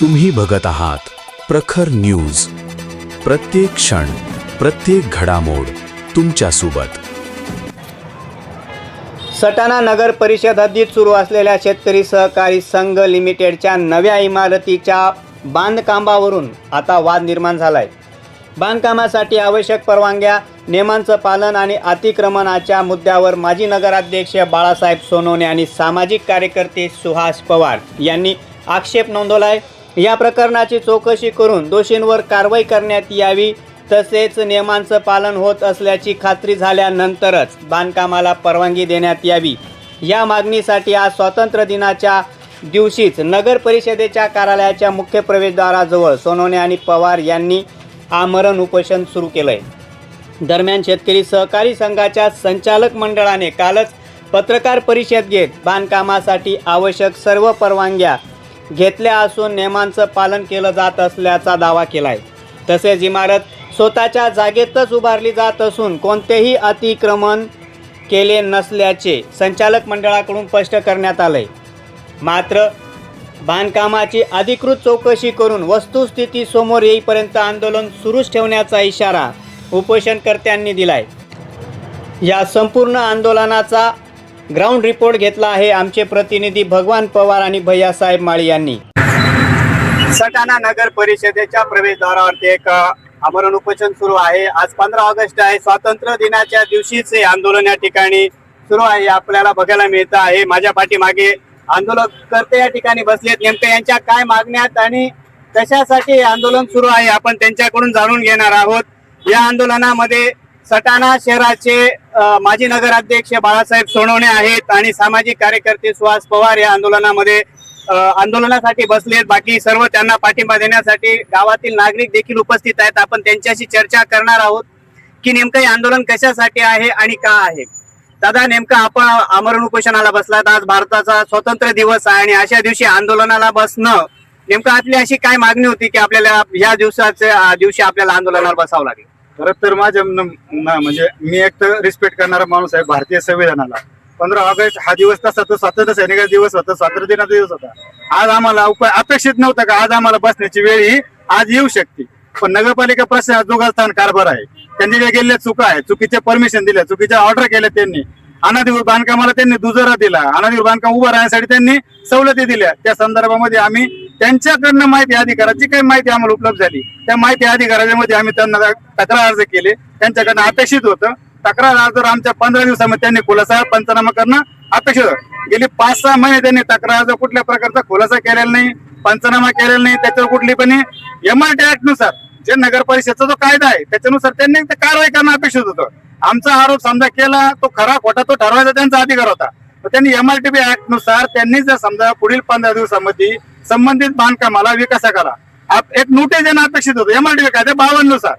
तुम्ही बघत आहात प्रखर न्यूज. प्रत्येक क्षण, प्रत्येक घडामोड तुमच्या सोबत. सटाणा नगर परिषद हद्दीत सुरू असलेल्या शेतकरी सहकारी संघ लिमिटेडच्या नव्या इमारतीच्या बांधकामावरून आता वाद निर्माण झालाय. बांधकामासाठी आवश्यक परवानग्या, नियमांचं पालन आणि अतिक्रमणाच्या मुद्द्यावर माजी नगराध्यक्ष बाळासाहेब सोनवणे आणि सामाजिक कार्यकर्ते सुहास पवार यांनी आक्षेप नोंदवलाय. या प्रकरणाची चौकशी करून दोषींवर कारवाई करण्यात यावी, तसेच नियमांचं पालन होत असल्याची खात्री झाल्यानंतरच बांधकामाला परवानगी देण्यात यावी. या मागणीसाठी आज स्वातंत्र्य दिनाच्या दिवशीच नगर परिषदेच्या कार्यालयाच्या मुख्य प्रवेशद्वाराजवळ सोनवणे आणि पवार यांनी आमरण उपोषण सुरू केलंय. दरम्यान शेतकरी सहकारी संघाच्या संचालक मंडळाने कालच पत्रकार परिषद घेत बांधकामासाठी आवश्यक सर्व परवानग्या घेतल्या असून नियमांचं पालन केलं जात असल्याचा दावा केलाय. तसेच इमारत स्वतःच्या जागेतच उभारली जात असून कोणतेही अतिक्रमण केले नसल्याचे संचालक मंडळाकडून स्पष्ट करण्यात आलंय. मात्र बांधकामाची अधिकृत चौकशी करून वस्तुस्थिती समोर येईपर्यंत आंदोलन सुरूच ठेवण्याचा इशारा उपोषणकर्त्यांनी दिलाय. या संपूर्ण आंदोलनाचा ग्राउंड रिपोर्ट घेतला आहे आमचे प्रतिनिधी भगवान पवार आणि भैयासाहेब माळी यांनी. सटाणा नगर परिषदेच्या प्रवेशद्वारावरती एक आमरण उपोषण सुरू आहे. आज 15 ऑगस्ट आहे. स्वातंत्र्य दिनाच्या दिवशीच हे आंदोलन या ठिकाणी सुरू आहे, आपल्याला बघायला मिळतं आहे. माझ्या पाठीमागे आंदोलनकर्ते या ठिकाणी बसलेत. नेमकं यांच्या काय मागण्यात आणि कशासाठी आंदोलन सुरू आहे आपण त्यांच्याकडून जाणून घेणार आहोत. या आंदोलनामध्ये सटाणा शहराचे माजी नगराध्यक्ष बाळासाहेब सोनवणे आहेत आणि सामाजिक कार्यकर्ते सुहास पवार या आंदोलनासाठी बसलेत. बाकी सर्व त्यांना पाठिंबा देण्यासाठी गावातील नागरिक देखील उपस्थित आहेत. आपण त्यांच्याशी चर्चा करणार आहोत की नेमकं हे आंदोलन कशासाठी आहे आणि का आहे. दादा, नेमकं आपण आमरण उपोषणाला बसलात. आज भारताचा स्वातंत्र्य दिवस आहे आणि अशा दिवशी आंदोलनाला बसणं, नेमकं आपली अशी काय मागणी होती की आपल्याला या दिवशी आपल्याला आंदोलनाला बसावं लागेल? खरं तर माझ्या म्हणजे मी एक तर रिस्पेक्ट करणारा माणूस आहे भारतीय संविधानाला. 15 ऑगस्ट हा दिवस तसा तो स्वातंत्र्य सैनिकाचा दिवस होता, स्वातंत्र्य दिनाचा दिवस होता. आज आम्हाला अपेक्षित नव्हतं का आज आम्हाला बसण्याची वेळ ही आज येऊ शकते. पण नगरपालिका प्रशासन जुगास्थान कारभार आहे. त्यांनी जे गेलेल्या चुका आहे, चुकीचे परमिशन दिल्या, चुकीच्या ऑर्डर केल्या, त्यांनी अनाधिकृत बांधकामाला त्यांनी दुजोरा दिला, अनाधिकृत बांधकाम उभं राहण्यासाठी त्यांनी सवलती दिल्या. त्या संदर्भामध्ये आम्ही त्यांच्याकडनं माहिती अधिकाराची काही माहिती आम्हाला उपलब्ध झाली. त्या माहिती अधिकारामध्ये आम्ही त्यांना तक्रार अर्ज केले. त्यांच्याकडनं अपेक्षित होतं तक्रार अर्ज आमच्या 15 दिवसामध्ये त्यांनी खुलासा पंचनामा करणं अपेक्षित होतं. गेली 5-6 महिने त्यांनी तक्रार अर्ज कुठल्या प्रकारचा खुलासा केलेला नाही, पंचनामा केलेला नाही. त्याच्यावर कुठली पण MRT ऍक्ट नुसार जे नगर परिषदचा जो कायदा आहे त्याच्यानुसार त्यांनी कारवाई करणं अपेक्षित होतं. आमचा आरोप समजा केला तो खरा खोटा तो ठरवायचा त्यांचा अधिकार होता. त्यांनी MRTB ऍक्ट नुसार त्यांनी जर समजा पुढील 15 दिवसामध्ये संबंधित बांधकामाला विकासकाला एक नोटीस देणं अपेक्षित होतं MRTB कायदा 52 नुसार.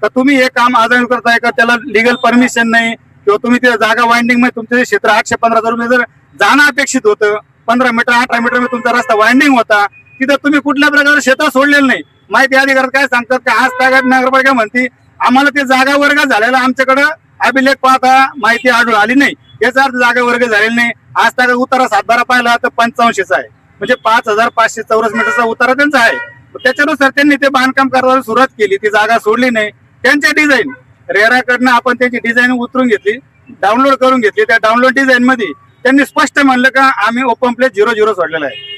तर तुम्ही हे काम आज करताय का त्याला लिगल परमिशन नाही किंवा तुम्ही त्या जागा वाइंडिंग मध्ये तुमचे क्षेत्र 815 रुपये जर जाणं अपेक्षित होतं, 15 मीटर 18 मीटर मध्ये तुमचा रस्ता वाइंडिंग होता, तिथं तुम्ही कुठल्या प्रकारे क्षेत्र सोडलेलं नाही. माहिती अधिकारात काय सांगतात की आज तागात नगरपालिका म्हणते आम्हाला ते जागा वर्ग झालेला आमच्याकडं अभिलेख पाहता माहिती आढळून आली नाही. याचा अर्थ जागा वर्ग झालेला नाही. आज तागा उतारा सातबारा पाहिला तर 8500 आहे, म्हणजे 5500 चौरस मीटरचा उतारा त्यांचा आहे. त्याच्यानुसार त्यांनी ते बांधकाम करायला सुरुवात केली. ती जागा सोडली नाही. त्यांच्या डिझाईन रेराकडनं आपण त्यांची डिझाईन उतरून घेतली, डाउनलोड करून घेतली. त्या डाउनलोड डिझाईन मध्ये त्यांनी स्पष्ट म्हणलं का आम्ही ओपन प्लेस 00 सोडलेला आहे.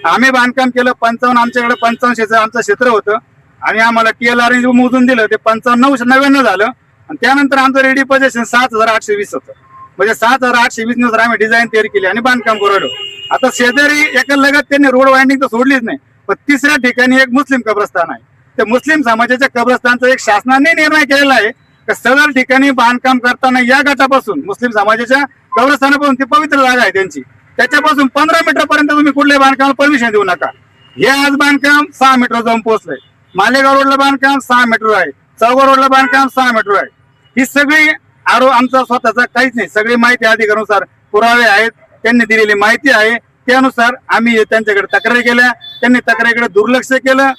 आम्ही बांधकाम केलं 55, आमच्याकडे 8500 आमचं क्षेत्र होतं आणि आम्हाला TLR मोजून दिलं ते 9599 झालं. आणि त्यानंतर आमचं रेडी पोझिशन 7820 होतं, म्हणजे 7820 नुसार आम्ही डिझाईन तयार केली आणि बांधकाम करू. आता शेजारी एका लगत त्यांनी रोड वाइंडिंग तर सोडलीच नाही, पण तिसऱ्या ठिकाणी एक मुस्लिम कब्रस्तान आहे. त्या मुस्लिम समाजाच्या कब्रस्तानचा एक शासनाने निर्णय केलेला आहे की सदर ठिकाणी बांधकाम करताना या गटापासून मुस्लिम समाजाच्या कब्रस्तानापासून ती पवित्र जागा आहे त्यांची, त्याच्यापासून 15 मीटर पर्यंत तुम्ही कुठल्याही बांधकामाला परमिशन देऊ नका. हे आज बांधकाम 6 मीटर जाऊन पोहोचलंय. मालेगाव रोडला बांधकाम 6 मीटर आहे, चौगाव रोडला बांधकाम 6 मीटर आहे. ही सगळी आमचा स्वतःचा काहीच नाही, सगळी माहिती अधिकारानुसार पुरावे आहेत, त्यांनी दिलेली माहिती आहे. त्यानुसार आम्ही त्यांच्याकडे तक्रारी केल्या. त्यांनी तक्रारीकडे दुर्लक्ष केलं.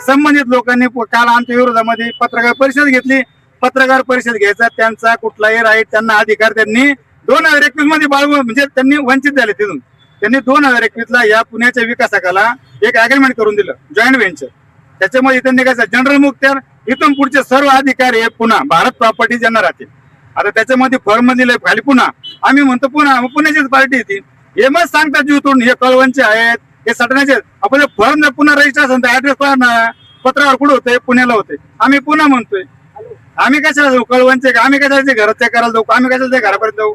संबंधित लोकांनी काल आमच्या विरोधामध्ये पत्रकार परिषद घेतली. पत्रकार परिषद घ्यायचा त्यांचा कुठलाही राईट, त्यांना अधिकार त्यांनी 2021 मध्ये बाळगून म्हणजे त्यांनी वंचित झाले तिथून. त्यांनी 2021ला या पुण्याच्या विकासकाला एक अग्रीमेंट करून दिलं, जॉईंट व्हेंचर. त्याच्यामध्ये त्यांनी काय जनरल मुख्तार इथून पुढचे सर्व अधिकारी हे पुन्हा भारत प्रॉपर्टी ज्यांना राहतील. आता त्याच्यामध्ये फॉर्म दिले खाली पुन्हा, आम्ही म्हणतो पुन्हा, मग पुण्याचीच पार्टी येते. हे मग सांगतात जीवतून हे कळवणचे आहेत, हे सटण्याचे आहेत. आपण फॉर्म पुन्हा रजिस्ट्रेशन ऍड्रेस पत्रावर कुठं होते, पुण्याला होते. आम्ही पुन्हा म्हणतोय आम्ही कशाला जाऊ कळवणचे, आम्ही कशाला ते घरात चेक करायला जाऊ, आम्ही कशाला ते घरापर्यंत जाऊ.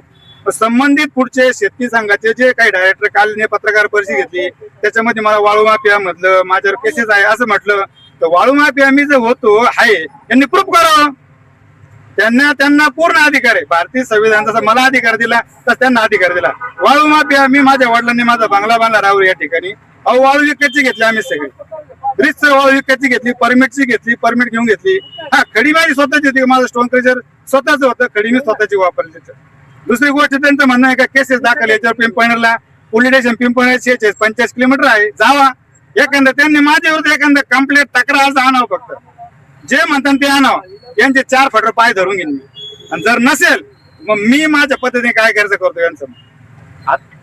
संबंधित पुढचे शेतकरी संघाचे जे काही डायरेक्टर, काल पत्रकार परिषद घेतली त्याच्यामध्ये मला वाळू माफिया म्हटलं, माझ्यावर केसेस आहे असं म्हटलं. तर वाळू माफिया मी जे होतो आहे यांनी प्रूफ करावं. त्यांना पूर्ण अधिकार आहे. भारतीय संविधान जसा मला अधिकार दिला तसा त्यांना अधिकार दिला. वाळू माफिया, मी माझ्या वडिलांनी माझा बंगला बांधला राहूर या ठिकाणी. वाळू विकतची घेतली आम्ही सगळी, रितसर वाळू विकतची घेतली, परमिटची घेतली, परमिट घेऊन घेतली. हा, खडी माझी स्वतःची होती, माझं स्टोन क्रेजर स्वतःच होतं, खडी मी स्वतःची वापरली. दुसरी गोष्ट त्यांचं म्हणणं आहे का केसेस दाखल याच्यावर पिंपळनेरला पोलीस स्टेशन पिंपळनेर 45 किलोमीटर आहे, जावा. एखादं त्यांनी माझ्यावर एखादं कंप्लेंट तक्रार आणावं, फक्त जे म्हणतात ते आणावं. यांचे 4 फटर पाय धरून घेईन मी, आणि जर नसेल मग मी माझ्या पद्धतीने काय करायचं करतो यांचं.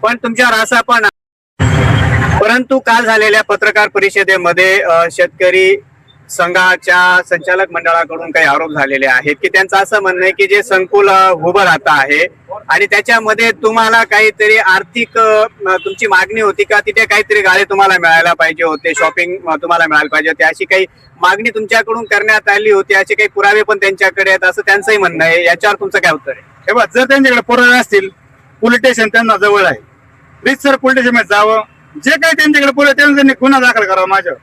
पण तुमच्यावर असा पण, परंतु काल झालेल्या पत्रकार परिषदेमध्ये शेतकरी संघाच्या संचालक मंडळाकडून काही आरोप झालेले आहेत की त्यांचं असं म्हणणं आहे की जे संकुल उभं राहत आहे आणि त्याच्यामध्ये तुम्हाला काहीतरी आर्थिक तुमची मागणी होती का, तिथे काहीतरी गाळे तुम्हाला मिळायला पाहिजे होते, शॉपिंग तुम्हाला मिळायला पाहिजे होते, अशी काही मागणी तुमच्याकडून करण्यात आली होती, असे काही पुरावे पण त्यांच्याकडे आहेत असं त्यांचंही म्हणणं आहे. याच्यावर तुमचं काय उत्तर आहे? हे बघ, जर त्यांच्याकडे पुरावे असतील, पोलीस स्टेशन त्यांना जवळ आहे, रितसर पोलीस स्टेशन मध्ये जावं. जे काही त्यांच्याकडे पुरावे त्यांनी गुन्हा दाखल करावा माझ्यावर.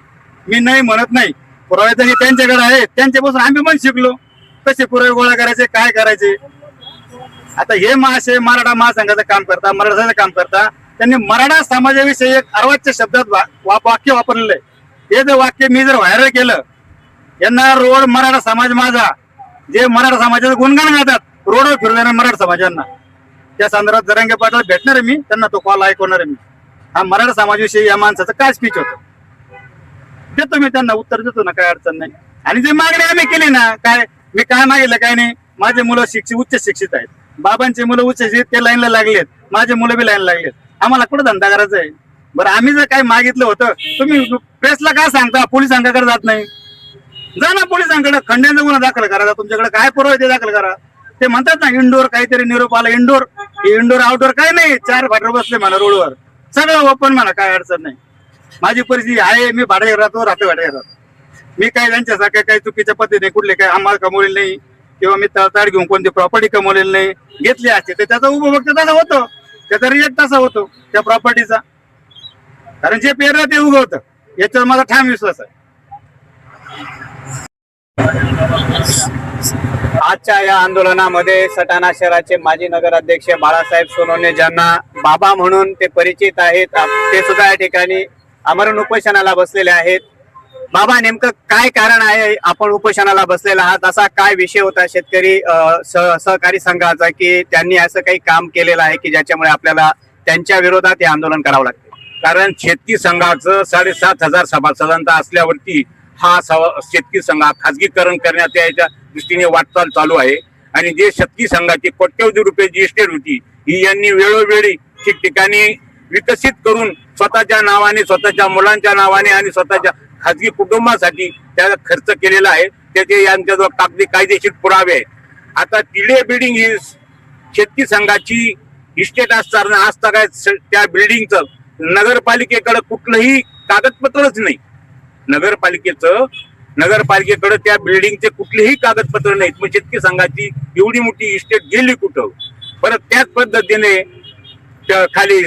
मी नाही म्हणत नाही, पुरावे तरी त्यांच्याकडे आहेत, त्यांच्यापासून आम्ही पण शिकलो कसे पुरावे गोळा करायचे, काय करायचे. आता हे महाशय मराठा महासंघाचं काम करता, मराठाचं काम करता. त्यांनी मराठा समाजाविषयी एक अर्वाच्य शब्दात वाक्य वापरलेलं आहे. हे जर वाक्य मी जर व्हायरल केलं, यांना रोड मराठा समाज माझा, जे मराठा समाजाचं गुणगान गातात रोडवर फिरवणार मराठा समाजांना, त्या संदर्भात जरांगे पाटील भेटणार आहे मी, त्यांना तो कॉल ऐकवणार आहे मी. हा मराठा समाजाविषयी या माणसाचं काय स्पीच होतं देतो मी, त्यांना उत्तर देतो ना, काय अडचण नाही. आणि जे मागणी आम्ही केली ना, काय मी काय मागितलं काय नाही. माझे मुलं उच्च शिक्षित आहेत, बाबांचे मुलं उच्च शिक्षित, ते लाईनला लागलेत, माझे मुलं बी लाईन लागलेत. आम्हाला कुठं धंदा करायचा आहे? बरं, आम्ही जर काही मागितलं होतं तुम्ही प्रेसला काय सांगता, पोलिसांकडे जात नाही? जा ना पोलिसांकडे, खंड्यांचा गुन्हा दाखल करा, तुमच्याकडे काय पुरावे ते दाखल करा. ते म्हणतात ना इंडोर काहीतरी निरोप आला, इंडोर आउटडोर काय नाही, 4 फाटर बसले मला रोडवर, सगळं ओपन म्हणा, काय अडचण नाही. माझी परिस्थिती आहे, मी भाडे राहतो भाडे राहतो. मी काही त्यांच्यासारख्या काही चुकीच्या पद्धतीने कुठले काही आम्हाला कमवलेले नाही, किंवा मी तळताड घेऊन कोणती प्रॉपर्टी कमवलेली नाही. घेतली असते तर त्याचा उपभोग तसा होतो, त्याचा रिएक्ट तसा होतो त्या प्रॉपर्टीचा. कारण जे पेरलं ते उगवतं, याच्यावर माझा ठाम विश्वास आहे. आजच्या या आंदोलनामध्ये सटाणा शहराचे माजी नगराध्यक्ष बाळासाहेब सोनवणे, ज्यांना बाबा म्हणून ते परिचित आहेत, ते सुद्धा या ठिकाणी आमरण उपोषणाला बसलेले आहेत. बाबा, नेमकं काय कारण आहे आपण उपोषणाला बसलेला आहात? असा काय विषय होता शेतकरी सहकारी संघाचा की त्यांनी असं काही काम केलेलं आहे की ज्याच्यामुळे आपल्याला त्यांच्या विरोधात हे आंदोलन करावं लागतं? कारण शेतकी संघाचं 7,500 सभासदांचा असल्यावरती हा शेतकी संघ खाजगीकरण करण्याच्या याच्या दृष्टीने वाटचाल चालू आहे. आणि जे शेतकी संघाची कोट्यवधी रुपयाची इस्टेट होती ही यांनी वेळोवेळी ठिकठिकाणी विकसित करून स्वतःच्या नावाने, स्वतःच्या मुलांच्या नावाने आणि स्वतःच्या खाजगी कुटुंबासाठी त्याचा खर्च केलेला आहे. त्याचे यांच्याजवळ कायदेशीर पुरावे आहेत. आता तिडे बिल्डिंग ही शेतकी संघाची इस्टेट असताना असता काय त्या बिल्डिंगचं नगरपालिकेकडे कुठलंही कागदपत्रच नाही. नगरपालिकेकडे त्या बिल्डिंगचे कुठलेही कागदपत्र नाहीत. मग शेतकी संघाची एवढी मोठी इस्टेट गेली कुठं? परत त्याच पद्धतीने खाली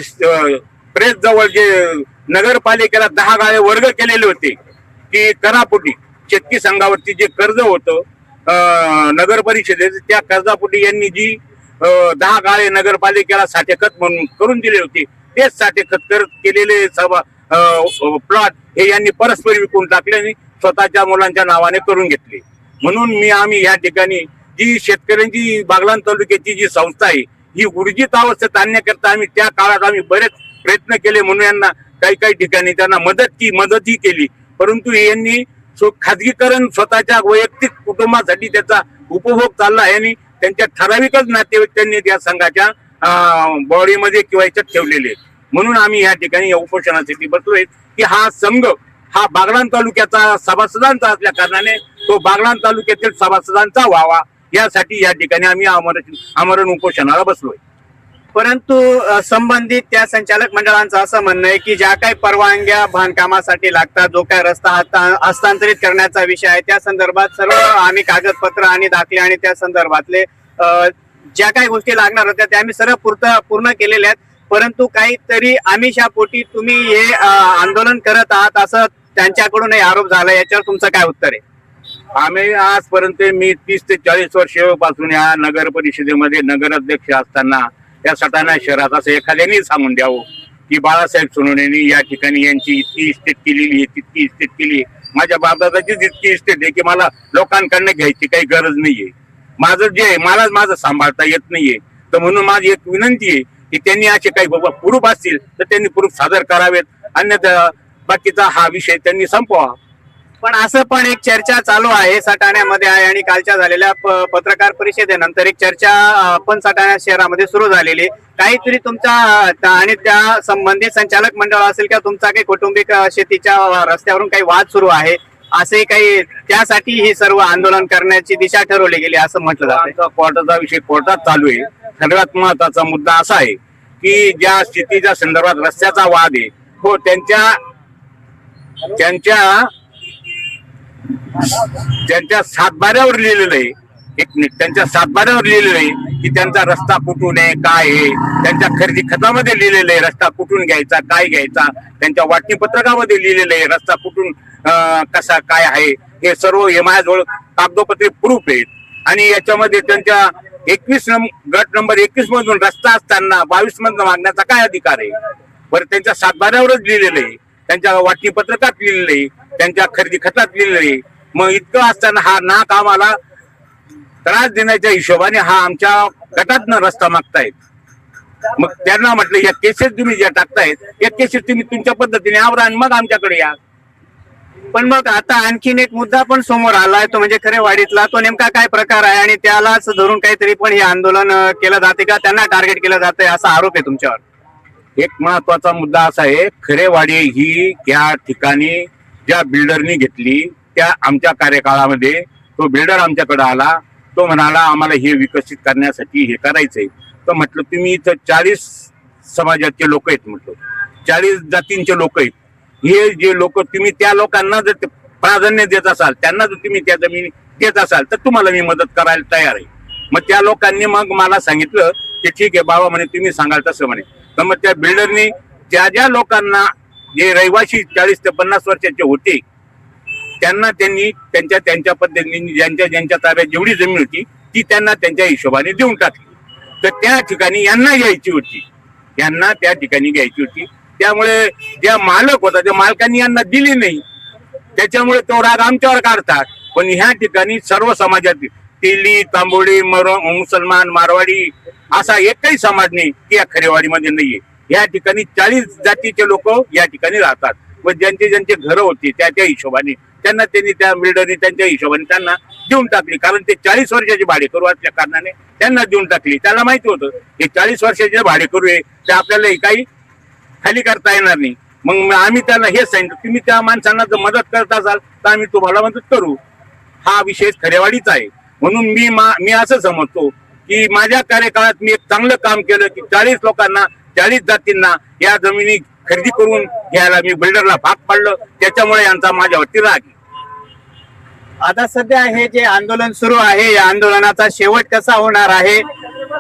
प्रेस जवळ जे नगरपालिकेला 10 गाळे वर्ग केलेले होते की करापोटी शेतकी संघावरती जे कर्ज होतं नगर परिषदेचे, त्या कर्जापोटी यांनी जी 10 गाळे नगरपालिकेला साठेखत म्हणून करून दिले होते, तेच साठेखत केलेले प्लॉट हे यांनी परस्पर विकून टाकल्याने स्वतःच्या मुलांच्या नावाने करून घेतले. म्हणून आम्ही या ठिकाणी जी शेतकऱ्यांची बागलाण तालुक्याची जी संस्था आहे ही ऊर्जित अवस्थेत आणण्याकरता आम्ही त्या काळात बरेच प्रयत्न केले. म्हणून यांना काही ठिकाणी त्यांना मदतही केली. परंतु यांनी खाजगीकरण स्वतःच्या वैयक्तिक कुटुंबासाठी त्याचा उपभोग चालला आहे आणि त्यांच्या ठराविकच नातेवाईक त्यांनी त्या संघाच्या बॉडीमध्ये किंवा याच्यात ठेवलेले. म्हणून आम्ही या ठिकाणी या उपोषणासाठी बसलोय की हा संघ हा बागलाण तालुक्याचा सभासदांचा असल्या कारणाने तो बागलाण तालुक्यातील सभासदांचा व्हावा यासाठी या ठिकाणी आम्ही आमरण उपोषणाला बसलोय. परंतु संबंधित त्या संचालक मंडळांचं असं म्हणणं आहे की ज्या काही परवानग्या बांधकामासाठी लागतात, जो काही रस्ता हस्तांतरित करण्याचा विषय आहे, त्या संदर्भात सर्व आम्ही कागदपत्र आणि दाखले आणि त्या संदर्भातले ज्या काही गोष्टी लागणार होत्या त्या आम्ही सर्व पूर्ण केलेल्या आहेत. परंतु काहीतरी आमिषापोटी तुम्ही हे आंदोलन करत आहात असं त्यांच्याकडून आरोप झाला, याच्यावर तुमचं काय उत्तर आहे? आम्ही आजपर्यंत मी 30 ते 40 वर्षापासून या नगर परिषदेमध्ये नगराध्यक्ष असताना या सटाणा शहरात असं एखाद्याने सांगून द्यावं की बाळासाहेब सोनवणेंनी या ठिकाणी यांची इतकी इस्टेट केलेली आहे, तितकी इस्टेट केली आहे. माझ्या बापदादाचीच इतकी इस्टेट आहे की मला लोकांकडनं घ्यायची काही गरज नाहीये. माझं जे आहे मलाच माझं सांभाळता येत नाहीये. तर म्हणून माझी एक विनंती आहे की त्यांनी असे काही बाबा प्रूफ असतील तर त्यांनी प्रूफ सादर करावेत, अन्यथा बाकीचा हा विषय त्यांनी संपवा. पण असं पण एक चर्चा चालू आहे सटाण्यामध्ये आहे आणि कालच्या झालेल्या पत्रकार परिषदेनंतर एक चर्चा पण सटाणा शहरामध्ये सुरू झालेली. काहीतरी तुमचा आणि त्या संबंधित संचालक मंडळ असेल किंवा तुमचा काही कौटुंबिक शेतीच्या रस्त्यावरून काही वाद सुरू आहे असे काही, त्यासाठी ही सर्व आंदोलन करण्याची दिशा ठरवली गेली असं म्हटलं जातं. कोर्टाचा विषय कोर्टात चालू आहे. सर्वात महत्वाचा मुद्दा असा आहे की ज्या शेतीच्या संदर्भात रस्त्याचा वाद आहे हो त्यांच्या सातबाऱ्यावर लिहिलेलं आहे. एक मिनिट, त्यांच्या सातबाऱ्यावर लिहिलेलं आहे की त्यांचा रस्ता कुठून आहे, काय आहे. त्यांच्या खरेदी खतामध्ये लिहिलेलं आहे रस्ता कुठून घ्यायचा, काय घ्यायचा. त्यांच्या वाटणी पत्रकामध्ये लिहिलेलं आहे रस्ता कुठून कसा काय आहे. हे सर्व हे माझ्याजवळ कागदोपत्री प्रूफ आहेत. आणि याच्यामध्ये त्यांच्या 21 गट नंबर 21 मधून रस्ता असताना 22 मधून मागण्याचा काय अधिकार आहे. बरं, त्यांच्या सातबाऱ्यावरच लिहिलेलं आहे, त्यांच्या वाटणी पत्रकात लिहिलेलं आहे, त्यांच्या खरेदी खतात लिहिलेलं आहे. मग इतकं असताना हा नाक आम्हाला त्रास देण्याच्या हिशोबाने हा आमच्या गटातनं रस्ता मागतायत. मग त्यांना म्हटलं या केसेस तुम्ही ज्या टाकतायत या केसेस तुम्ही तुमच्या पद्धतीने आवरा आणि मग आमच्याकडे या. पण मग आता आणखीन एक मुद्दा पण समोर आलाय, तो म्हणजे खरेवाडीतला. तो नेमका काय प्रकार आहे आणि त्यालाच धरून काहीतरी पण हे आंदोलन केलं जाते का, त्यांना टार्गेट केलं जातंय असा आरोप आहे तुमच्यावर? एक महत्वाचा मुद्दा असा आहे, खरेवाडी ही या ठिकाणी ज्या बिल्डरनी घेतली त्या आमच्या कार्यकाळामध्ये तो बिल्डर आमच्याकडे आला. तो म्हणाला आम्हाला हे विकसित करण्यासाठी हे करायचंय. तर म्हटलं तुम्ही इथं 40 समाजाचे लोक आहेत, म्हटलं 40 जातींचे लोक आहेत. हे जे लोक तुम्ही त्या लोकांना जर प्राधान्य देत असाल, त्यांना जर तुम्ही त्या जमिनी देत असाल तर तुम्हाला मी मदत करायला तयार आहे. मग त्या लोकांनी मग मला सांगितलं की ठीक आहे बाबा म्हणे, तुम्ही सांगाल तसं म्हणे. तर मग त्या बिल्डरनी ज्या लोकांना जे रहिवासी 40 ते 50 वर्षाचे होते त्यांना त्यांनी त्यांच्या पद्धतीने ज्यांच्या ताब्यात जेवढी जमीन होती ती त्यांना त्यांच्या हिशोबाने देऊन टाकली. तर त्या ठिकाणी यांना घ्यायची होती, यांना त्या ठिकाणी घ्यायची होती. त्यामुळे ज्या मालक होता त्या मालकांनी यांना दिली नाही, त्याच्यामुळे तो राग आमच्यावर काढतात. पण ह्या ठिकाणी सर्व समाजातील तेली, तांबोळी, मुसलमान, मारवाडी असा एकही समाज नाही की या खरेवाडीमध्ये नाहीये. या ठिकाणी 40 जातीचे लोक या ठिकाणी राहतात व ज्यांचे घरं होती त्या हिशोबाने त्यांना त्या बिल्डरनी त्यांच्या हिशोबाने त्यांना देऊन टाकली. कारण ते 40 वर्षाचे भाडेकरू असल्या कारणाने त्यांना देऊन टाकली. त्याला माहिती होतं हे 40 वर्षाचे भाडेकरू आहे ते आपल्याला काही खाली करता येणार नाही. मग आम्ही त्यांना हे सांगितलं तुम्ही त्या माणसांना जर मदत करत असाल तर आम्ही तुम्हाला मदत करू. हा विषय खरेवाडीचा आहे. म्हणून मी असं समजतो की माझ्या कार्यकाळात मी एक चांगलं काम केलं की 40 लोकांना 40 जातींना या जमिनी खरेदी करून घ्यायला मी बिल्डरला भाग पाडलं. त्याच्यामुळे यांचा माझ्यावरती राग. आता सध्या हे जे आंदोलन सुरू आहे या आंदोलनाचा शेवट कसा होणार आहे,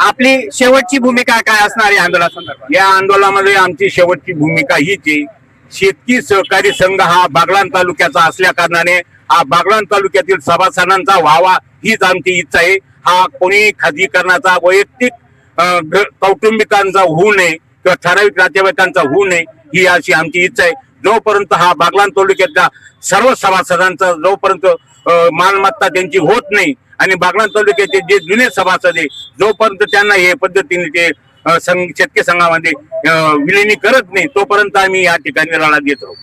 आपली शेवटची भूमिका काय असणार या आंदोलनासंदर्भात? या आंदोलनामध्ये आमची शेवटची भूमिका हीच आहे. शेतकरी सहकारी संघ हा बागलाण तालुक्याचा असल्या कारणाने हा बागलाण तालुक्यातील सभासदांचा व्हावा हीच आमची इच्छा आहे. हा कोणी खाजगीकरणाचा वैयक्तिक कौटुंबिकांचा होऊ नये किंवा ठराविक नातेवाईकांचा होऊ नये ही अशी आमची इच्छा आहे. जोपर्यंत हा बागलाण तालुक्यातल्या सर्व सभासदांचा जोपर्यंत मालमत्ता त्यांची होत नाही आणि बागलाण तालुक्याचे जे जुने सभासद आहे जोपर्यंत त्यांना हे पद्धतीने ते शेतकरी संघामध्ये विलिनी करत नाही तोपर्यंत आम्ही या ठिकाणी लढा देत राहू.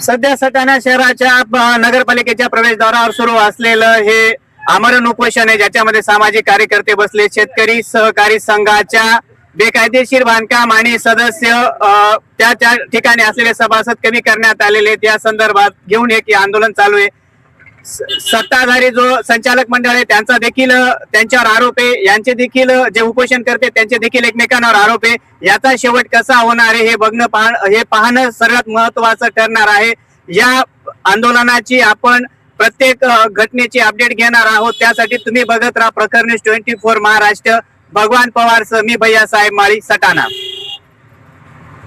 सध्या सटाणा शहराच्या नगरपालिकेच्या प्रवेशद्वारावर सुरू असलेलं हे आमरण उपोषण आहे, ज्याच्यामध्ये सामाजिक कार्यकर्ते बसले. शेतकरी सहकारी संघाच्या बेकायदेशीर बांधकाम आणि सदस्य त्या ठिकाणी असलेले सभासद कमी करण्यात आलेले आहेत, या संदर्भात घेऊन एक आंदोलन चालू आहे. सत्ताधारी जो संचालक मंडळ आहे त्यांचा देखील त्यांच्यावर आरोप आहे, यांचे देखील जे उपोषण करते त्यांचे देखील एकमेकांवर आरोप आहे. याचा शेवट कसा होणार आहे हे पाहणं सर्वात महत्वाचं ठरणार आहे. या आंदोलनाची आपण प्रत्येक घटनेची अपडेट घेणार आहोत. त्यासाठी तुम्ही बघत राहा प्रखर न्यूज 24 महाराष्ट्र. भगवान पवार सह मी भैयासाहेब माळी, सटाणा.